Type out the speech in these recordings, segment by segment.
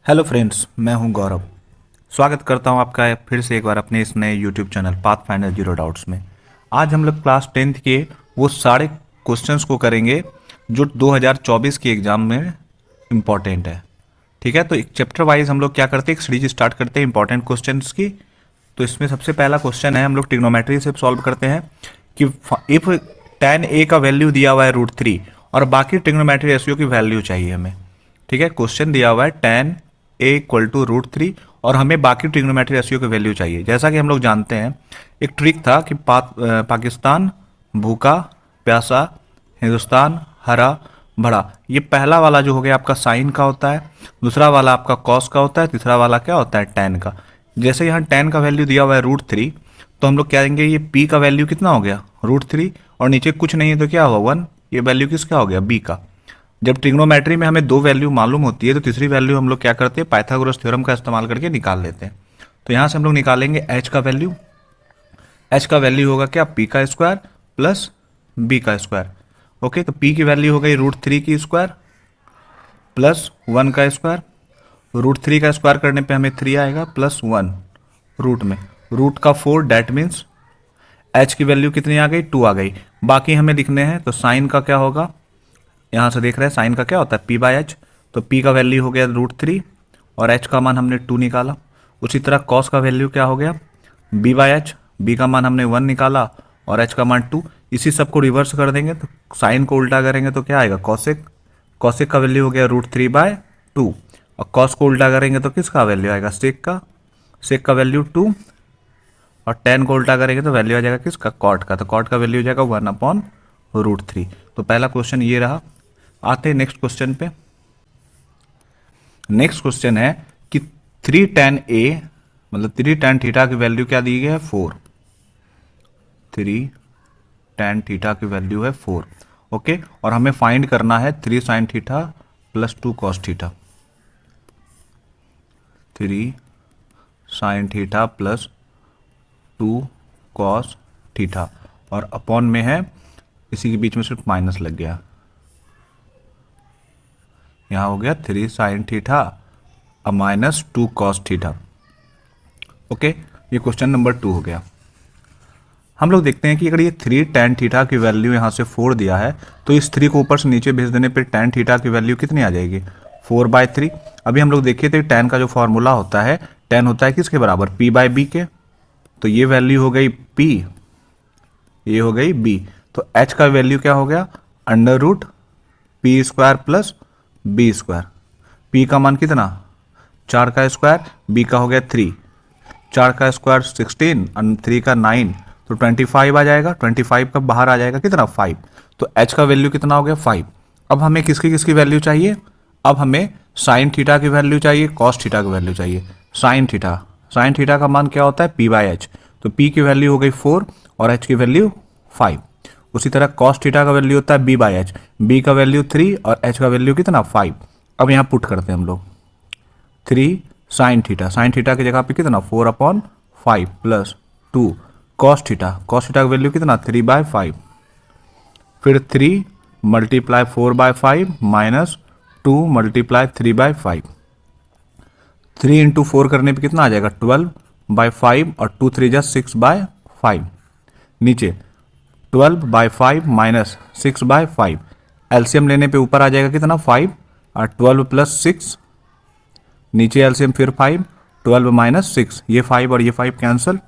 Hello friends, मैं हूं गौरव। स्वागत करता हूं आपका फिर से एक बार अपने इस नए YouTube channel pathfinder zero doubts में। आज हम लोग क्लास 10th के वो सारे क्वेश्चंस को करेंगे जो 2024 के एग्ज़ाम में इम्पॉर्टेंट है। ठीक है, तो एक चैप्टर वाइज हम लोग क्या करते हैं, एक सीरीज स्टार्ट करते हैं इंपॉर्टेंट क्वेश्चंस की। तो इसमें सबसे पहला क्वेश्चन है, हम लोग ट्रिग्नोमेट्री से सॉल्व करते हैं कि इफ़ tan a का वैल्यू दिया हुआ है √3 और बाकी ट्रिग्नोमेट्री रेशियो की वैल्यू चाहिए हमें। ठीक है, क्वेश्चन दिया हुआ है tan a इक्वल टू √3 और हमें बाकी ट्रिग्नोमेट्री रेशियो की वैल्यू चाहिए। जैसा कि हम लोग जानते हैं, एक ट्रिक था कि पाकिस्तान भूखा प्यासा, हिंदुस्तान हरा भरा। ये पहला वाला जो हो गया आपका साइन का होता है, दूसरा वाला आपका कॉस का होता है, तीसरा वाला क्या होता है, टैन का। जैसे यहाँ टैन का वैल्यू दिया हुआ है √3, तो हम लोग क्या देंगे, ये पी का वैल्यू कितना हो गया √3 और नीचे कुछ नहीं है तो क्या होगा 1। ये वैल्यू किसका हो गया, बी का। जब ट्रिग्नोमेट्री में हमें दो वैल्यू मालूम होती है तो तीसरी वैल्यू हम लोग क्या करते हैं, पाइथागोरस थ्योरम का इस्तेमाल करके निकाल लेते हैं। तो यहाँ से हम लोग निकालेंगे एच का वैल्यू। एच का वैल्यू होगा क्या, पी का स्क्वायर प्लस बी का स्क्वायर। ओके, तो पी की वैल्यू हो गई √3 की स्क्वायर प्लस 1 का स्क्वायर। √3 का स्क्वायर करने पे हमें 3 आएगा प्लस 1 रूट में, रूट का 4, डैट मीन्स एच की वैल्यू कितनी आ गई, 2 आ गई। बाकी हमें लिखने हैं, तो साइन का क्या होगा, यहाँ से देख रहे हैं साइन का क्या होता है, p/h। तो p का वैल्यू हो गया √3 और h का मान हमने 2 निकाला। उसी तरह cos का वैल्यू क्या हो गया, b/h। b का मान हमने 1 निकाला और h का मान 2। इसी सब को रिवर्स कर देंगे तो साइन को उल्टा करेंगे तो क्या आएगा, कॉसेक। कॉसेक का वैल्यू हो गया √3/2 और cos को उल्टा करेंगे तो किसका वैल्यू आएगा, सेक का। सेक का वैल्यू 2 और tan को उल्टा करेंगे तो वैल्यू आ जाएगा किसका, कॉट का। तो कॉट का वैल्यू हो जाएगा 1/√3। तो पहला क्वेश्चन ये रहा। आते हैं नेक्स्ट क्वेश्चन पे। नेक्स्ट क्वेश्चन है कि 3 tan a मतलब 3 tan थीटा की वैल्यू क्या दी गई है, 4। 3 tan थीटा की वैल्यू है 4। ओके, और हमें फाइंड करना है 3 sin theta plus 2 cos theta. 3 sin theta plus 2 cos theta और अपॉन में है, इसी के बीच में सिर्फ माइनस लग गया, यहाँ हो गया 3 sin theta minus 2 cos theta. Okay, ये क्वेश्चन नंबर 2 हो गया। हम लोग देखते हैं कि अगर ये 3 tan थीटा की वैल्यू यहाँ से 4 दिया है तो इस 3 को ऊपर से नीचे भेज देने पे tan थीटा की वैल्यू कितनी आ जाएगी, 4/3। अभी हम लोग देखिए थे tan का जो फॉर्मूला होता है, tan होता है किसके बराबर, p/b के। तो ये वैल्यू हो गई p, ये हो गई b। तो h का वैल्यू क्या हो गया, √p² प्लस b²। p का मान कितना, 4 का स्क्वायर, b का हो गया 3। 4 का स्क्वायर 16 और 3 का 9, तो 25 आ जाएगा। 25 का बाहर आ जाएगा कितना, 5। तो h का वैल्यू कितना हो गया, 5। अब हमें किसकी किसकी वैल्यू चाहिए, अब हमें साइन थीटा की वैल्यू चाहिए, कॉस थीटा की वैल्यू चाहिए। साइन थीटा का मान क्या होता है, p/h। तो p की वैल्यू हो गई 4 और h की वैल्यू 5। उसी तरह cos थीटा का वैल्यू होता है b/h। b का वैल्यू 3 और h का वैल्यू कितना, 5। अब यहाँ पुट करते हैं हम लोग 3 sin थीटा की जगह पे कितना, 4/5 प्लस 2 cos थीटा का वैल्यू कितना, 3/5। फिर 3 मल्टीप्लाई 4/5 माइनस 2 मल्टीप्लाई 3/5। 3 इंटू 4 करने पे कितना आ जाएगा, 12/5 और 2 3 जा 6/5। नीचे 12/5 माइनस 6/5, एलसीएम लेने पे ऊपर आ जाएगा कितना, 5 और 12 प्लस 6, नीचे एलसीएम फिर 5, 12 माइनस 6, ये 5 और ये 5 कैंसिल।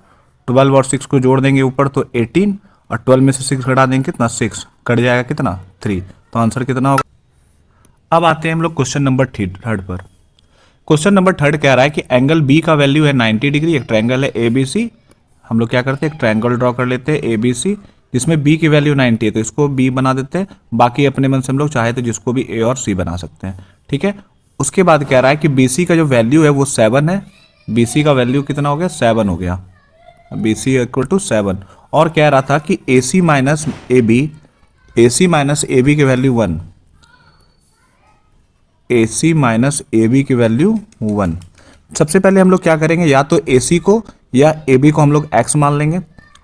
12 और 6 को जोड़ देंगे ऊपर तो 18 और 12 में से 6 घटा देंगे कितना, 6, कट जाएगा कितना, 3। तो आंसर कितना होगा। अब आते हैं हम लोग क्वेश्चन नंबर 3 पर। क्वेश्चन नंबर 3 कह रहा है कि एंगल बी का वैल्यू है 90 डिग्री, एक ट्रायंगल है ABC। हम लोग क्या करते हैं, एक ट्रायंगल ड्रॉ कर लेते हैं ABC, जिसमें b की वैल्यू 90 है तो इसको b बना देते हैं। बाकी अपने मन से हम लोग चाहे तो जिसको भी a और c बना सकते हैं। ठीक है, उसके बाद कह रहा है कि BC का जो वैल्यू है वो 7 है। BC का वैल्यू कितना हो गया, 7 हो गया, BC इक्वल टू 7। और कह रहा था कि AC माइनस AB की वैल्यू 1, AC माइनस AB की वैल्यू 1। सबसे पहले हम लोग क्या करेंगे, या तो AC को या AB को हम लोग x मान लेंगे।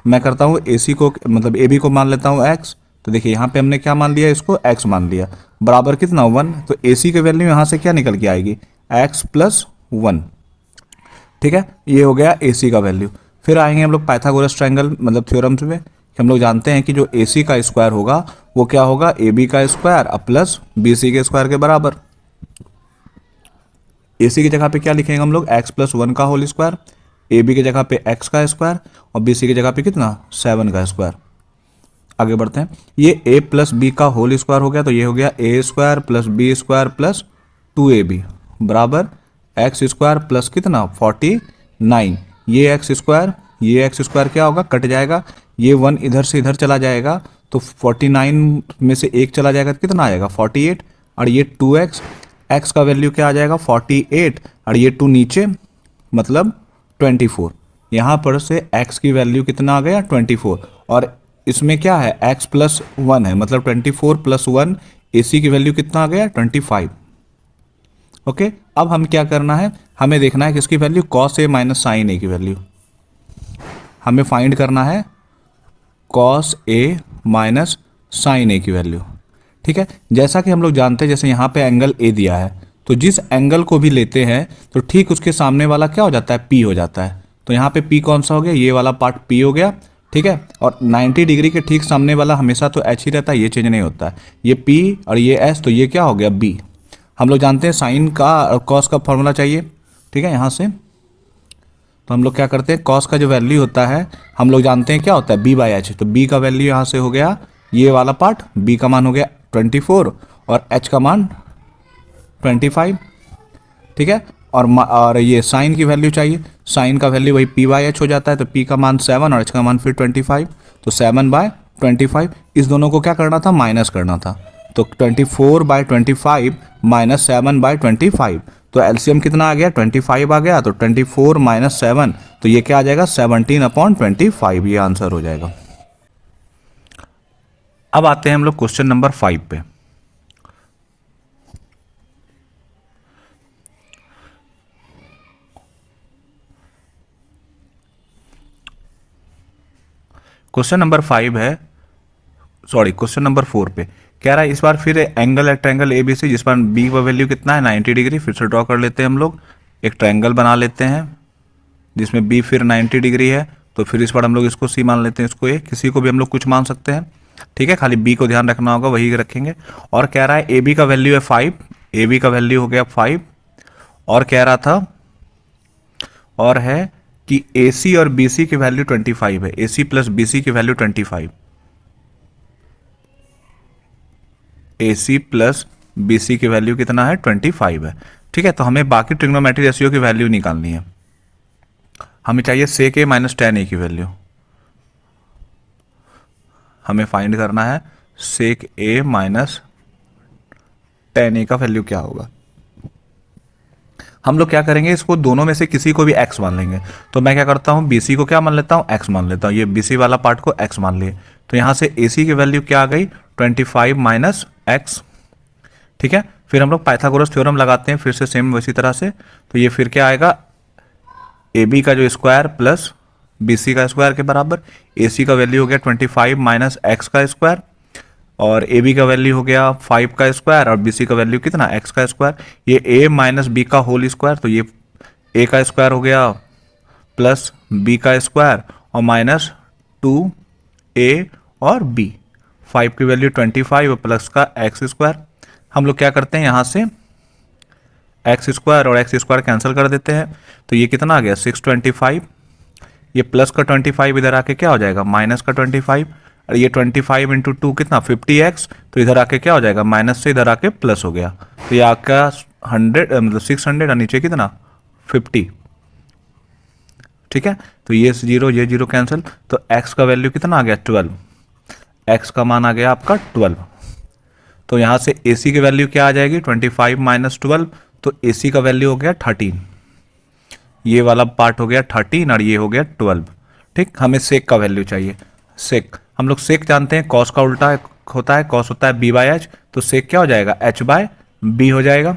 मैं करता हूँ AC को मतलब AB को मान लेता हूँ x। तो देखिए यहाँ पे हमने क्या मान लिया, इसको x मान लिया, बराबर कितना 1। तो AC की वैल्यू यहाँ से क्या निकल के आएगी, एक्स प्लस वन। ठीक है, ये हो गया ए सी का वैल्यू। फिर आएंगे हम लोग पाइथागोरस ट्रायंगल मतलब थ्योरम्स में, कि हम लोग जानते हैं कि जो ए सी का स्क्वायर होगा वो क्या होगा, ए बी का स्क्वायर अब प्लस बी सी के स्क्वायर के बराबर। ए सी की जगह पे क्या लिखेंगे हम लोग, एक्स प्लस वन का होल स्क्वायर, ए बी की जगह पे एक्स का स्क्वायर और बी सी की जगह पे कितना, 7 का स्क्वायर। आगे बढ़ते हैं, ये ए प्लस बी का होल स्क्वायर हो गया, तो ये हो गया a square plus b square plus 2ab बराबर एक्स स्क्वायर प्लस कितना 49। ये एक्स स्क्वायर क्या होगा, कट जाएगा, ये 1 इधर से इधर चला जाएगा तो 49 में से एक चला जाएगा तो कितना आएगा 48, और ये 2x, x का वैल्यू क्या आ जाएगा 48 और ये 2 नीचे मतलब 24। यहाँ पर से x की वैल्यू कितना आ गया 24, और इसमें क्या है x प्लस 1 है मतलब 24 प्लस 1, AC की वैल्यू कितना आ गया 25। ओके, अब हम क्या करना है, हमें देखना है कि इसकी value cos a minus sine a की वैल्यू हमें फाइंड करना है, cos a minus sine a की वैल्यू। ठीक है, जैसा कि हम लोग जानते हैं जैसे यहाँ पे एंगल a दिया है तो जिस एंगल को भी लेते हैं तो ठीक उसके सामने वाला क्या हो जाता है, p हो जाता है। तो यहाँ पे p कौन सा हो गया, ये वाला पार्ट p हो गया। ठीक है, और 90 डिग्री के ठीक सामने वाला हमेशा तो h ही रहता है, ये चेंज नहीं होता है, ये p और ये s, तो ये क्या हो गया b। हम लोग जानते हैं साइन का और कॉस का फॉर्मूला चाहिए। ठीक है, यहाँ से तो हम लोग क्या करते हैं, कॉस का जो वैल्यू होता है हम लोग जानते हैं क्या होता है b/h, तो b का वैल्यू यहाँ से हो गया ये वाला पार्ट, b का मान हो गया 24 और h का मान 25। ठीक है, और ये साइन की वैल्यू चाहिए, साइन का वैल्यू वही p/h हो जाता है, तो p का मान 7 और h का मान फिर 25, तो 7/25। इस दोनों को क्या करना था, माइनस करना था, तो 24/25 माइनस 7/25, तो एलसीएम कितना आ गया 25 आ गया, तो 24 माइनस 7, तो ये क्या आ जाएगा 17/25, ये आंसर हो जाएगा। अब आते हैं हम लोग क्वेश्चन नंबर 5 पे। क्वेश्चन नंबर 5 है, सॉरी क्वेश्चन नंबर 4 पे कह रहा है इस बार फिर एंगल है ट्रायंगल एबीसी, जिस पर बी का वैल्यू कितना है 90 डिग्री। फिर से ड्रॉ कर लेते हैं हम लोग, एक ट्रायंगल बना लेते हैं जिसमें बी फिर 90 डिग्री है, तो फिर इस बार हम लोग इसको सी मान लेते हैं, इसको ए, किसी को भी हम लोग कुछ मान सकते हैं। ठीक है, खाली बी को ध्यान रखना होगा, वही रखेंगे। और कह रहा है ए बी का वैल्यू है 5, ए बी का वैल्यू हो गया 5, और कह रहा था और है कि ए सी और बी सी की वैल्यू 25 है, ए सी प्लस बी सी की वैल्यू 25, ए सी प्लस बी सी की वैल्यू कितना है 25 है। ठीक है, तो हमें बाकी ट्रिग्नोमेट्री रेशियो की वैल्यू निकालनी है, हमें चाहिए सेक ए माइनस टेन ए की वैल्यू, हमें फाइंड करना है सेक ए माइनस टेन ए का वैल्यू क्या होगा। हम लोग क्या करेंगे, इसको दोनों में से किसी को भी x मान लेंगे, तो मैं क्या करता हूँ BC को क्या मान लेता हूँ, x मान लेता हूँ, ये BC वाला पार्ट को x मान लिए, तो यहाँ से AC की वैल्यू क्या आ गई 25 माइनस x। ठीक है, फिर हम लोग पाइथागोरस थ्योरम लगाते हैं फिर से सेम वैसी तरह से, तो ये फिर क्या आएगा AB का जो स्क्वायर प्लस BC का स्क्वायर के बराबर, AC का वैल्यू हो गया 25 माइनस x का स्क्वायर, और ए बी का वैल्यू हो गया 5 का स्क्वायर, और बी सी का वैल्यू कितना x का स्क्वायर, ये a माइनस बी का होल स्क्वायर, तो ये a का स्क्वायर हो गया प्लस b का स्क्वायर और माइनस 2a और b, 5 की वैल्यू 25 और प्लस का x स्क्वायर। हम लोग क्या करते हैं यहाँ से x स्क्वायर और x स्क्वायर कैंसिल कर देते हैं, तो ये कितना आ गया 625, ये प्लस का 25 इधर आके क्या हो जाएगा माइनस का 25, और ये 25 इंटू 2 कितना 50x, तो इधर आके क्या हो जाएगा माइनस से इधर आके प्लस हो गया, तो ये आपका 100 मतलब 600 और नीचे कितना 50। ठीक है, तो ये जीरो कैंसिल, तो x का वैल्यू कितना आ गया 12, x का मान आ गया आपका 12। तो यहाँ से AC की वैल्यू क्या आ जाएगी 25 माइनस 12, तो AC का वैल्यू हो गया 13, ये वाला पार्ट हो गया 13 और ये हो गया 12। ठीक, हमें सेक का वैल्यू चाहिए, सेक हम लोग सेक जानते हैं कॉस का उल्टा होता है, कॉस होता है b/h, तो सेक क्या हो जाएगा h/b हो जाएगा।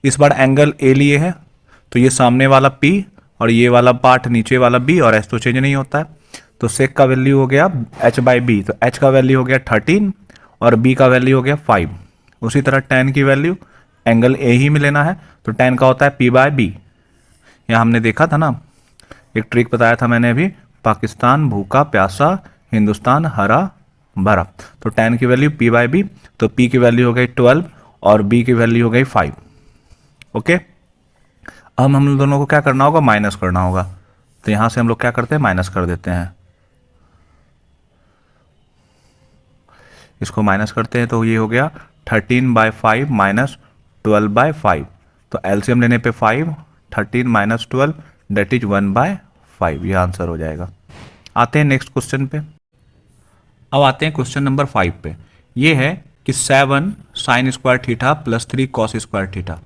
इस बार एंगल a लिए है, तो ये सामने वाला p और ये वाला पार्ट नीचे वाला b, और h तो चेंज नहीं होता है, तो सेक का वैल्यू हो गया h/b, तो h का वैल्यू हो गया 13 और b का वैल्यू हो गया 5। उसी तरह tan की वैल्यू एंगल ए ही में लेना है, तो tan का होता है P/B। यहाँ हमने देखा था ना, एक ट्रिक बताया था मैंने अभी, पाकिस्तान भूखा प्यासा, हिंदुस्तान हरा भरा। तो tan की वैल्यू P/B, तो P की वैल्यू हो गई 12 और B की वैल्यू हो गई 5। ओके, अब हम दोनों को क्या करना होगा, माइनस करना होगा। तो यहां से हम लोग क्या करते हैं, माइनस कर देते हैं, इसको माइनस करते हैं, तो ये हो गया 13/5 माइनस 12/5। तो एलसीएम लेने पे 5, 13 माइनस 12 डेट इज 1/5, ये आंसर हो जाएगा। आते हैं नेक्स्ट क्वेश्चन पे। अब आते हैं क्वेश्चन नंबर 5 पे। ये है कि 7 sine square theta plus 3 cos square theta,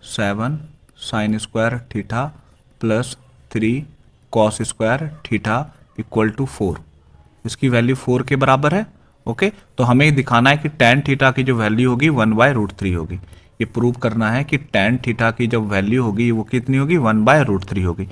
7 sine square theta plus 3 cos square theta equal to 4। इसकी वैल्यू 4 के बराबर है। ओके, तो हमें दिखाना है कि tan थीटा की जो वैल्यू होगी 1/√3 होगी। ये प्रूव करना है कि tan थीटा की जो वैल्यू होगी वो कितनी होगी, 1/√3 होगी।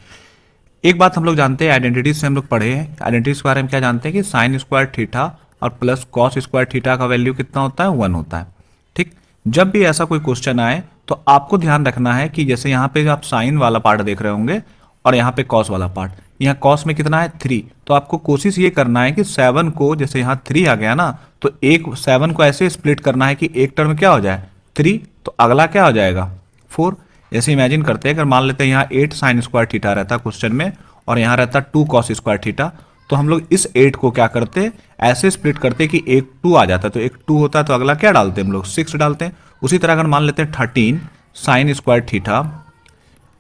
एक बात हम लोग जानते हैं, आइडेंटिटीज से हम लोग पढ़े हैं, आइडेंटिटीज के बारे में क्या जानते हैं कि साइन स्क्वायर थीटा और प्लस कॉस स्क्वायर थीटा का वैल्यू कितना होता है, 1 होता है। ठीक, जब भी ऐसा कोई क्वेश्चन आए तो आपको ध्यान रखना है कि जैसे यहाँ पे आप साइन वाला पार्ट देख रहे होंगे और यहाँ पे कॉस वाला पार्ट, यहाँ कॉस में कितना है 3, तो आपको कोशिश ये करना है कि 7 को, जैसे यहाँ 3 आ गया ना, तो एक 7 को ऐसे स्प्लिट करना है कि एक टर्म में क्या हो जाए 3, तो अगला क्या हो जाएगा 4। ऐसे इमेजिन करते हैं, अगर मान लेते हैं यहाँ 8 साइन स्क्वायर थीटा रहता क्वेश्चन में और यहाँ रहता 2 कॉस स्क्वायर थीटा, तो हम लोग इस 8 को क्या करते, ऐसे स्प्लिट करते कि एक 2 आ जाता, तो एक 2 होता है, तो अगला क्या डालते हैं हम लोग 6 डालते हैं। उसी तरह अगर मान लेते हैं 13 साइन स्क्वायर थीटा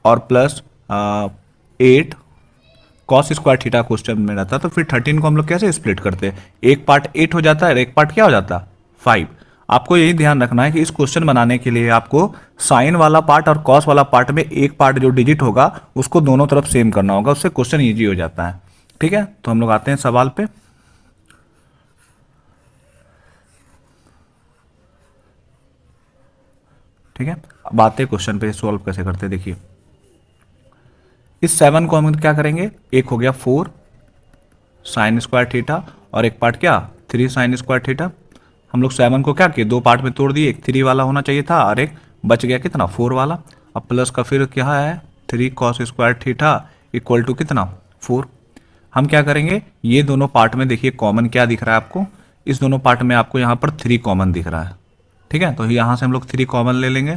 और plus 8 cos square theta question में रहता, तो फिर 13 को हम लोग कैसे स्प्लिट करते हैं, एक पार्ट 8 हो जाता है और एक पार्ट क्या हो जाता है 5। आपको यही ध्यान रखना है कि इस क्वेश्चन बनाने के लिए आपको साइन वाला पार्ट और कॉस वाला पार्ट में एक पार्ट जो डिजिट होगा उसको दोनों तरफ सेम करना होगा, उससे क्वेश्चन ईजी हो जाता है। ठीक है, तो हम लोग आते हैं सवाल पे। ठीक है, अब आते हैं क्वेश्चन पे, सॉल्व कैसे करते हैं। देखिए, इस 7 को हम क्या करेंगे, एक हो गया 4 साइन स्क्वायर थीटा और एक पार्ट क्या 3 साइन स्क्वायर थीटा। हम लोग 7 को क्या किए, दो पार्ट में तोड़ दिए, एक 3 वाला होना चाहिए था और एक बच गया कितना 4 वाला। अब प्लस का फिर क्या है 3 cos square theta equal to कितना 4। हम क्या करेंगे, ये दोनों पार्ट में देखिए कॉमन क्या दिख रहा है आपको, इस दोनों पार्ट में आपको यहाँ पर 3 कॉमन दिख रहा है। ठीक है, तो यहाँ से हम लोग 3 कॉमन ले लेंगे।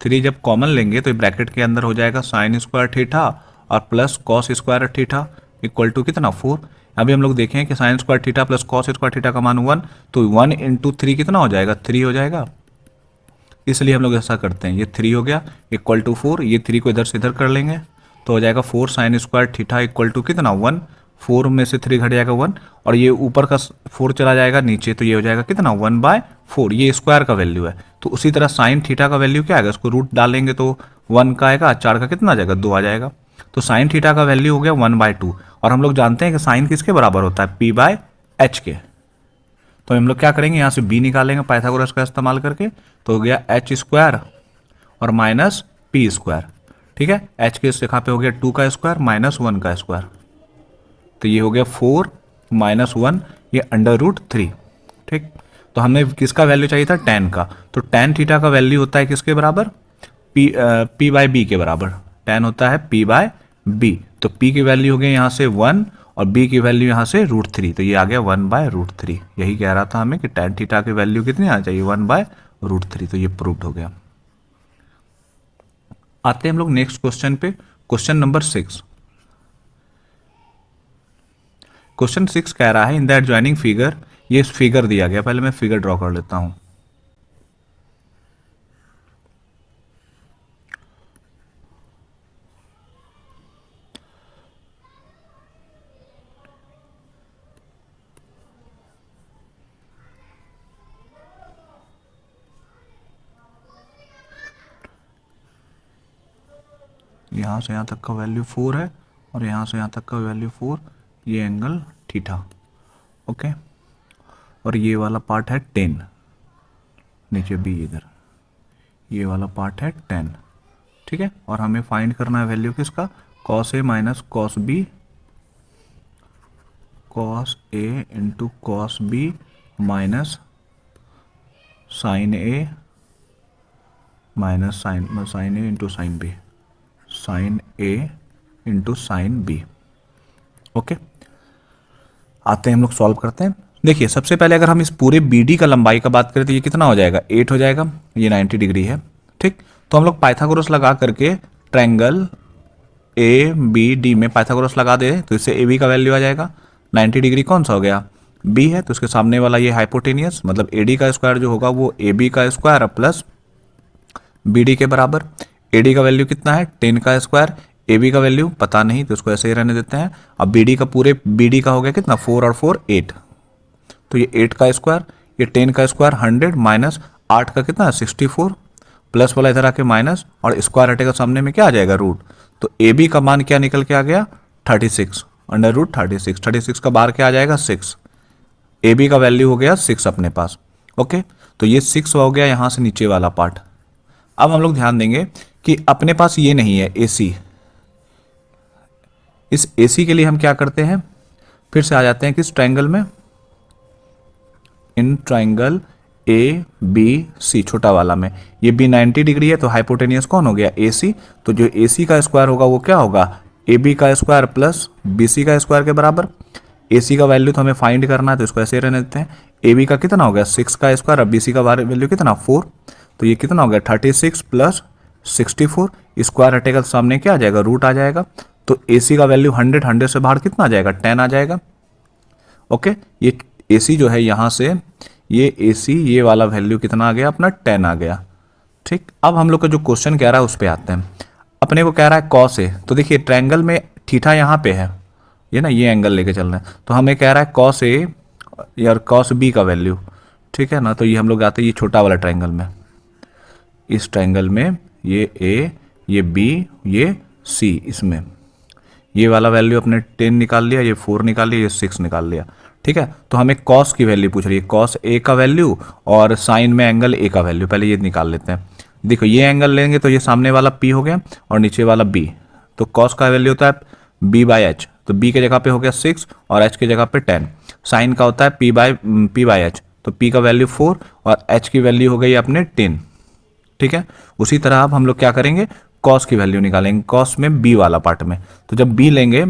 3 जब कॉमन लेंगे तो ब्रैकेट के अंदर हो जाएगा साइन स्क्वायर थीटा और plus cos square theta equal to कितना 4। अभी हम लोग देखें कि sine square theta plus cos square theta का मान 1, तो 1 इंटू 3 कितना हो जाएगा 3 हो जाएगा, इसलिए हम लोग ऐसा करते हैं, ये 3 हो गया इक्वल टू 4, ये 3 को इधर से इधर कर लेंगे तो हो जाएगा 4 sine square theta equal to कितना 1, 4 में से 3 घट जाएगा 1 और ये ऊपर का 4 चला जाएगा नीचे, तो ये हो जाएगा कितना 1/4, ये स्क्वायर का वैल्यू है। तो उसी तरह साइन थीटा का वैल्यू क्या आएगा, उसको रूट डालेंगे तो 1 का आएगा, 4 का कितना आ जाएगा 2 आ जाएगा। तो साइन थीटा का वैल्यू हो गया 1/2 और हम लोग जानते हैं कि साइन किसके बराबर होता है P/H के। तो हम लोग क्या करेंगे, यहाँ से b निकालेंगे पाइथागोरस का इस्तेमाल करके, तो हो गया h स्क्वायर और माइनस पी स्क्वायर। ठीक है, h के जगह पे हो गया 2 का स्क्वायर माइनस 1 का स्क्वायर, तो ये हो गया 4 माइनस 1, ये √3। ठीक, तो हमने किसका वैल्यू चाहिए था tan का, तो tan थीटा का वैल्यू होता है किसके बराबर P/B के बराबर, tan होता है P/B, तो P की वैल्यू हो गई यहाँ से 1 और B की वैल्यू यहाँ से √3, तो ये आ गया 1/√3। यही कह रहा था हमें कि tan थीटा की वैल्यू कितनी आ चाहिए 1/√3, तो ये प्रूव्ड हो गया। आते हैं हम लोग नेक्स्ट क्वेश्चन पे, क्वेश्चन नंबर 6। क्वेश्चन 6 कह रहा है इन द एडजॉइनिंग फिगर, ये फिगर दिया गया, पहले मैं फिगर ड्रॉ कर लेता हूं। यहाँ से यहाँ तक का वैल्यू 4 है और यहाँ से यहाँ तक का वैल्यू 4, ये एंगल थीटा। ओके, और ये वाला पार्ट है 10, नीचे b इधर, ये वाला पार्ट है 10। ठीक है, और हमें फाइंड करना है वैल्यू किसका, cos a minus cos b, cos a into cos b minus sine A minus sine A into sine B, sine A into sine B. Okay, आते हैं हम लोग सॉल्व करते हैं। देखिए सबसे पहले अगर हम इस पूरे बी डी का लंबाई का बात करें तो ये कितना हो जाएगा, 8 हो जाएगा, ये 90 डिग्री है। ठीक, तो हम लोग पाइथागोरस लगा करके ट्रायंगल ए बी डी में पाइथागोरस लगा दे तो इससे ए बी का वैल्यू आ जाएगा। 90 डिग्री कौन सा हो गया, बी है, तो उसके सामने वाला ये हाइपोटेनियस मतलब ए डी का स्क्वायर जो होगा वो ए बी का स्क्वायर प्लस बी डी के बराबर। ए डी का वैल्यू कितना है, 10 का स्क्वायर, ए बी का वैल्यू पता नहीं तो उसको ऐसे ही रहने देते हैं। अब बी डी का पूरे बी डी का हो गया कितना, 4 और 4 8, तो ये 8 का स्क्वायर, ये 10 का स्क्वायर 100 माइनस 8 का कितना 64, प्लस वाला इधर आके माइनस और स्क्वायर हटेगा सामने में क्या आ जाएगा रूट। तो ए बी का मान क्या निकल के आ गया 36 अंडर रूट 36, 36 का बाहर क्या आ जाएगा 6, ए बी का वैल्यू हो गया 6 अपने पास। ओके, तो ये 6 हो गया यहाँ से नीचे वाला पार्ट। अब हम लोग ध्यान देंगे कि अपने पास ये नहीं है ए सी, इस ए सी के लिए हम क्या करते हैं, फिर से आ जाते हैं किस ट्रायंगल में, in triangle A B C छोटा वाला में। ये बी 90 डिग्री है तो हाइपोटेनियस कौन हो गया ए सी, तो जो ए सी का स्क्वायर होगा वो क्या होगा, ए बी का स्क्वायर प्लस बी सी का स्क्वायर के बराबर। ए सी का वैल्यू तो हमें फाइंड करना है तो इसको ऐसे रहने देते हैं। ए बी का कितना हो गया 6 का स्क्वायर, अब बी सी का वैल्यू कितना 4, तो ये कितना हो गया 36 प्लस 64, स्क्वायर हटेगा तो सामने क्या आ जाएगा रूट आ जाएगा। तो ए सी का वैल्यू 100, 100 से बाहर कितना आ जाएगा 10 आ जाएगा। ओके, ये ए सी जो है यहाँ से ये ए सी ये वाला वैल्यू कितना आ गया अपना 10 आ गया। ठीक, अब हम लोग का जो क्वेश्चन कह रहा है उस पर आते हैं। अपने को कह रहा है कॉस ए, तो देखिए ट्रायंगल में थीटा यहाँ पे है, ये ना ये एंगल लेके चल रहे हैं, तो हमें कह रहा है कॉस ए या कॉस बी का वैल्यू। ठीक है ना, तो ये हम लोग आते हैं ये छोटा वाला ट्रायंगल में, इस ट्रायंगल में ये ए ये बी ये सी, इसमें ये वाला वैल्यू अपने 10 निकाल लिया, ये 4 निकाल लिया, ये 6 निकाल लिया। ठीक है, तो हमें कॉस की वैल्यू पूछ रही है, कॉस ए का वैल्यू और साइन में एंगल ए का वैल्यू, पहले ये निकाल लेते हैं। देखो ये एंगल लेंगे तो ये सामने वाला पी हो गया और नीचे वाला बी, तो कॉस का वैल्यू होता है बी बाई एच, तो बी के जगह पे हो गया 6 और एच के जगह पे 10। साइन का होता है पी बाई एच, तो पी का वैल्यू 4 और एच की वैल्यू हो गई अपने 10। ठीक है, उसी तरह अब हम लोग क्या करेंगे, कॉस की वैल्यू निकालेंगे, कॉस में बी वाला पार्ट में। तो जब बी लेंगे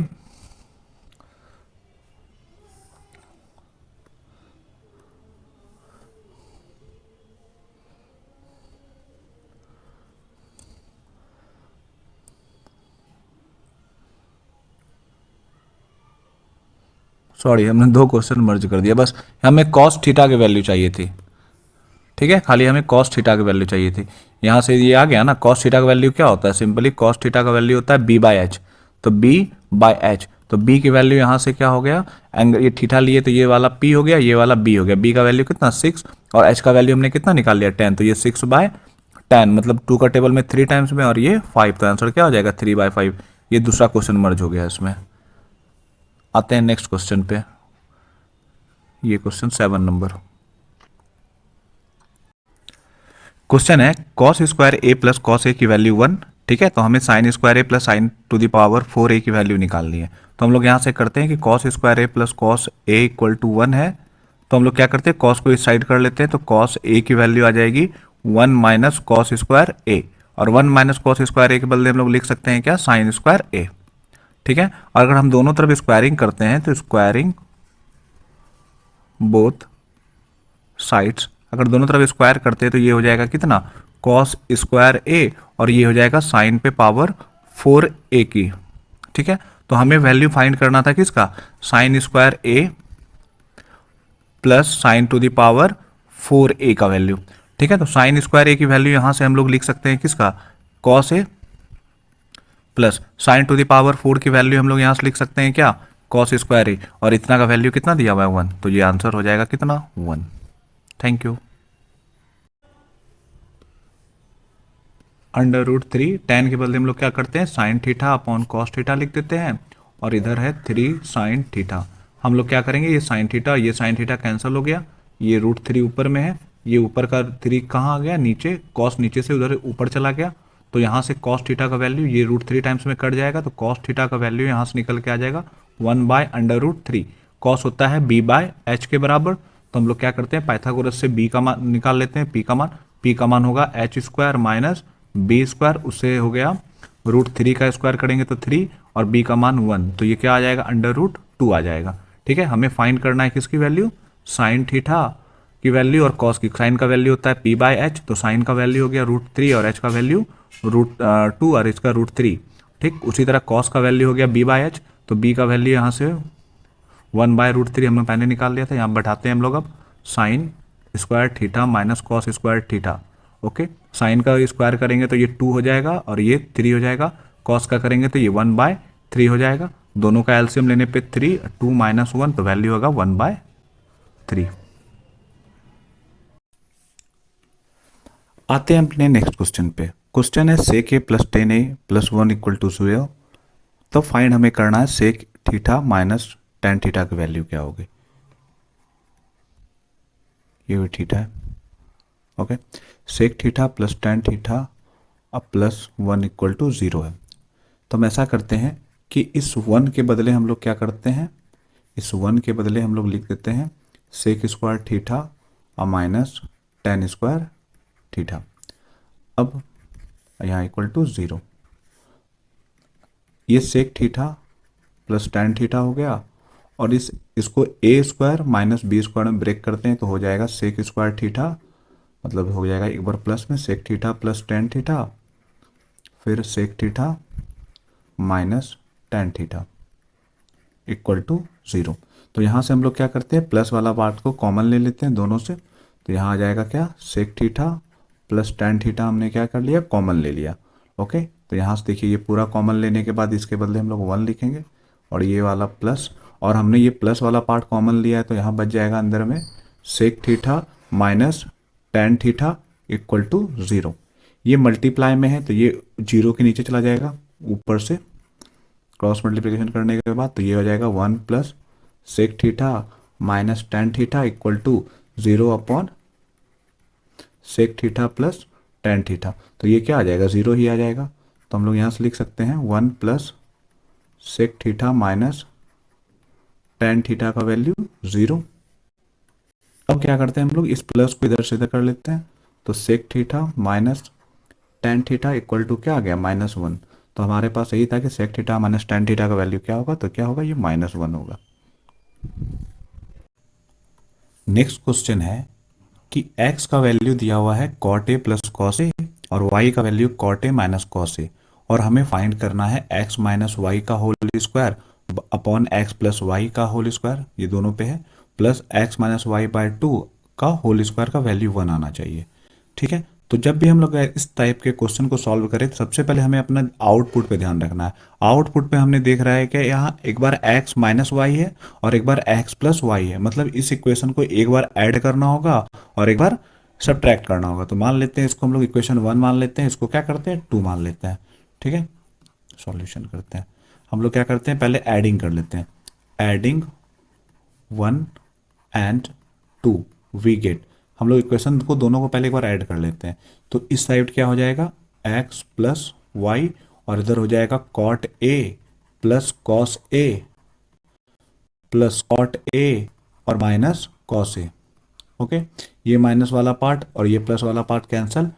सॉरी हमने दो क्वेश्चन मर्ज कर दिया, बस हमें कॉस थीटा की वैल्यू चाहिए थी। ठीक है, खाली हमें कॉस थीटा की वैल्यू चाहिए थी, यहाँ से ये आ गया ना। कॉस थीटा का वैल्यू क्या होता है, सिंपली कॉस थीटा का वैल्यू होता है बी बाई एच, तो बी बाई एच, तो बी की वैल्यू यहाँ से क्या हो गया, एंगल ये थीटा लिए तो ये वाला पी हो गया, ये वाला बी हो गया। बी का वैल्यू कितना 6 और एच का वैल्यू हमने कितना निकाल लिया 10, तो ये 6 बाय 10 मतलब 2 का टेबल में 3 टाइम्स में और ये 5, तो आंसर क्या हो जाएगा 3/5। ये दूसरा क्वेश्चन मर्ज हो गया इसमें। आते हैं नेक्स्ट क्वेश्चन पे, ये क्वेश्चन 7 नंबर क्वेश्चन है, cos square A plus cos ए की वैल्यू 1। ठीक है, तो हमें sine square A plus sign to the power 4a की वैल्यू निकालनी है। तो हम लोग यहाँ से करते हैं कि cos square A plus cos A equal to 1 है, तो हम लोग क्या करते हैं कॉस को इस साइड कर लेते हैं, तो कॉस ए की वैल्यू आ जाएगी 1 माइनस कॉस स्क्वायर ए, और 1 माइनस कॉस स्क्वायर ए के बदले हम लोग लिख सकते हैं क्या साइन स्क्वायर ए। ठीक है, और अगर हम दोनों तरफ स्क्वायरिंग करते हैं तो स्क्वायरिंग बोथ साइड्स, अगर दोनों तरफ स्क्वायर करते हैं तो ये हो जाएगा कितना कॉस स्क्वायर ए और ये हो जाएगा साइन पे पावर 4a की। ठीक है, तो हमें वैल्यू फाइंड करना था किसका, sine square A plus sign to the power 4a का वैल्यू। ठीक है, तो साइन स्क्वायर ए की वैल्यू यहां से हम लोग लिख सकते हैं किसका cos A plus sign to the power 4 की वैल्यू हम लोग यहां से लिख सकते हैं क्या कॉस स्क्वायर ए, और इतना का वैल्यू कितना दिया हुआ है 1, तो ये आंसर हो जाएगा कितना 1। Thank you. Under root 3 tan के बदले हम लोग क्या करते हैं sine theta upon cos theta लिख देते हैं, और इधर है 3 साइन थीटा। हम लोग क्या करेंगे, ये साइन थीटा कैंसिल हो गया, ये रूट 3 ऊपर में है, ये ऊपर का 3 कहाँ आ गया नीचे, कॉस नीचे से उधर ऊपर चला गया, तो यहाँ से कॉस थीटा का वैल्यू ये रूट 3 टाइम्स में कट जाएगा, तो कॉस थीटा का वैल्यू यहाँ से निकल के आ जाएगा 1 बाय अंडर रूट 3। कॉस होता है b बाय एच के बराबर, तो हम लोग क्या करते हैं, पाइथागोरस से बी का मान निकाल लेते हैं, पी का मान होगा H square minus B square, उससे हो गया √3 का स्क्वायर करेंगे तो 3 और बी का मान 1, तो ये क्या आ जाएगा, √2 आ जाएगा। ठीक है, हमें फाइंड करना है किसकी वैल्यू, साइन थीटा की वैल्यू और कॉस की। साइन का वैल्यू होता है पी बाय एच, तो साइन का वैल्यू हो गया √3 और एच का वैल्यू √2 और इसका √3। ठीक, उसी तरह कॉस का वैल्यू हो गया बी बाय एच, तो बी का वैल्यू यहाँ से 1/√3 हमने पहले निकाल लिया था, यहाँ बैठाते हैं हम लोग अब sine square theta minus cos square theta. Okay, sine का स्क्वायर करेंगे तो ये 2 हो जाएगा और ये 3 हो जाएगा, कॉस का करेंगे तो ये 1/3 हो जाएगा, दोनों का एलसीएम लेने पे 3, 2 माइनस 1, तो वैल्यू होगा 1/3। आते हैं अपने नेक्स्ट क्वेश्चन पे। क्वेश्चन है sec a plus 10a plus 1 equal to 0। तो फाइंड हमें करना है sec theta minus ten theta की वैल्यू क्या होगी। ये भी थीटा है। Okay, sec theta plus ten theta अब प्लस 1 इक्वल टू 0 है। तो हम ऐसा करते हैं कि इस 1 के बदले हम लोग क्या करते हैं, इस 1 के बदले हम लोग लिख देते हैं सेक स्क्वायर थीटा और माइनस टेन स्क्वायर थीटा। अब यहाँ इक्वल टू 0, ये sec theta plus ten theta हो गया और इसको A square minus B square में ब्रेक करते हैं तो हो जाएगा सेक स्क्वायर थीटा, मतलब हो जाएगा एक बार प्लस में sec theta plus ten theta, फिर sec theta minus ten theta equal to 0। तो यहाँ से हम लोग क्या करते हैं, प्लस वाला पार्ट को कॉमन ले लेते हैं दोनों से, तो यहाँ आ जाएगा क्या, sec theta plus ten theta हमने क्या कर लिया, कॉमन ले लिया। ओके, तो यहाँ से देखिए ये पूरा कॉमन लेने के बाद इसके बदले हम लोग 1 लिखेंगे और ये वाला प्लस, और हमने ये प्लस वाला पार्ट कॉमन लिया है तो यहाँ बच जाएगा अंदर में sec theta minus ten theta equal to 0। ये मल्टीप्लाई में है तो ये 0 के नीचे चला जाएगा ऊपर से क्रॉस मल्टीप्लिकेशन करने के बाद, तो ये हो जाएगा 1 plus sec theta minus ten theta equal to 0 upon sec theta plus ten theta. तो ये क्या आ जाएगा, 0 ही आ जाएगा। तो हम लोग यहाँ से लिख सकते हैं 1 plus sec theta minus ten theta का वैल्यू 0। अब क्या करते हैं हम लोग, इस प्लस को इधर से इधर कर लेते हैं, तो sec theta minus ten theta equal to क्या आ गया, -1। तो हमारे पास यही था कि sec theta minus ten theta का वैल्यू क्या होगा, तो क्या होगा, ये -1 होगा। नेक्स्ट क्वेश्चन है कि x का वैल्यू दिया हुआ है cot a plus cos a और y का value cot a minus cos a, और हमें फाइंड करना है x माइनस वाई का होल स्क्वायर अपॉन x प्लस वाई का होल स्क्वायर, ये दोनों पे है, plus x minus Y by 2 का होल स्क्वायर का वैल्यू 1 आना चाहिए। ठीक है, तो जब भी हम लोग इस टाइप के क्वेश्चन को सॉल्व करें तो सबसे पहले हमें अपना आउटपुट पे ध्यान रखना है। आउटपुट पे हमने देख रहा है कि यहाँ एक बार x माइनस वाई है और एक बार x प्लस वाई है, मतलब इस इक्वेशन को एक बार ऐड करना होगा और एक बार सब्ट्रैक्ट करना होगा। तो मान लेते हैं इसको हम लोग इक्वेशन 1 मान लेते हैं, इसको क्या करते हैं 2 मान लेते हैं। ठीक है, सॉल्यूशन करते हैं। हम लोग क्या करते हैं, पहले एडिंग कर लेते हैं, एडिंग 1 एंड 2 वी गेट, हम लोग इक्वेशन को दोनों को पहले एक बार ऐड कर लेते हैं। तो इस साइड क्या हो जाएगा, x प्लस वाई और इधर हो जाएगा cot a plus cos a plus cot a और माइनस cos a। ओके, ये माइनस वाला पार्ट और ये प्लस वाला पार्ट कैंसल,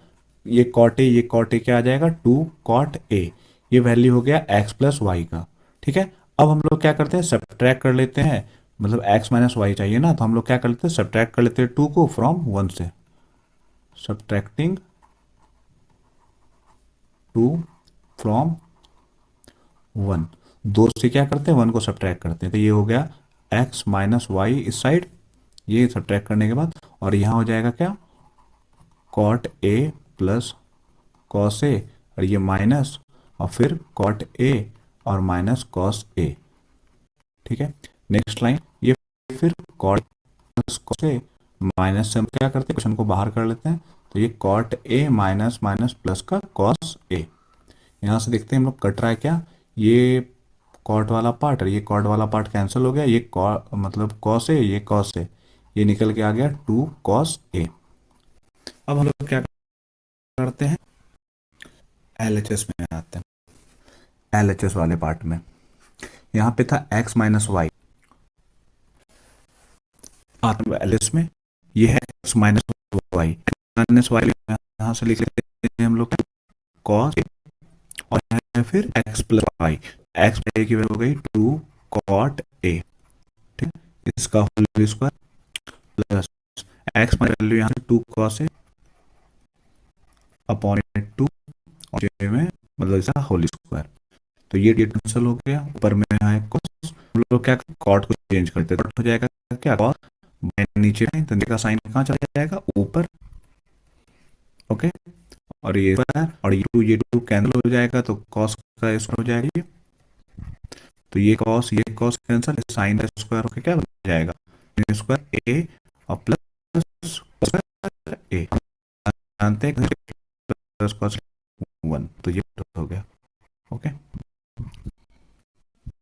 ये cot a ये cot a क्या आ जाएगा, 2 cot a, ये वैल्यू हो गया x प्लस वाई का। ठीक है, अब हम लोग क्या करते हैं, सब्ट्रैक्ट कर लेते हैं, मतलब x माइनस वाई चाहिए ना, तो हम लोग क्या कर लेते हैं, सब्ट्रैक्ट कर लेते हैं 2 को फ्रॉम 1 से, सब्ट्रैक्टिंग 2 फ्रॉम 1, 2 से क्या करते हैं 1 को सब्ट्रैक्ट करते हैं, तो ये हो गया x माइनस वाई इस साइड, ये सब्ट्रैक्ट करने के बाद, और यहाँ हो जाएगा क्या, cot a plus cos a और ये माइनस और फिर cot a और माइनस cos a। ठीक है, नेक्स्ट लाइन, ये फिर cot plus cos a minus से हम क्या करते हैं, क्वेश्चन को बाहर कर लेते हैं, तो ये cot a minus minus plus का cos a। यहाँ से देखते हैं हम लोग कट रहा है क्या, ये cot वाला पार्ट और ये cot वाला पार्ट कैंसिल हो गया, ये मतलब cos a ये cos a, ये निकल के आ गया 2 cos a। अब हम लोग क्या करते हैं, LHS में आते हैं, LHS वाले पार्ट में यहाँ पे था x माइनस वाई, आता है एलिस में, ये है एक्स माइनस वाई यहाँ से लिख लेते हैं हम लोग कॉस, और है फिर एक्स प्लस वाई, एक्स ए की वैल्यू हो गई 2 कॉट ए, ठीक है, इसका whole square plus X value यहाँ से 2 कॉस ए अपॉन 2 और जे में मतलब इसका होल स्क्वायर, तो ये कैंसिल हो गया, ऊपर में है cos, हम लोग क्या कॉट को चेंज करते हैं, कॉट हो जाएगा क्या कॉस, नीचे तो नीचे का साइन कहाँ चला जाएगा ऊपर, ओके, और ये टू कैंसिल हो जाएगा तो कॉस का स्क्वायर हो जाएगा ये, तो ये कॉस कैंसिल, साइन का स्क्वायर होकर क्या बन जाएगा स्क्वायर ए और प्लस ए, जानते हैं प्लस कॉस 1, तो ये हो गया, ओके।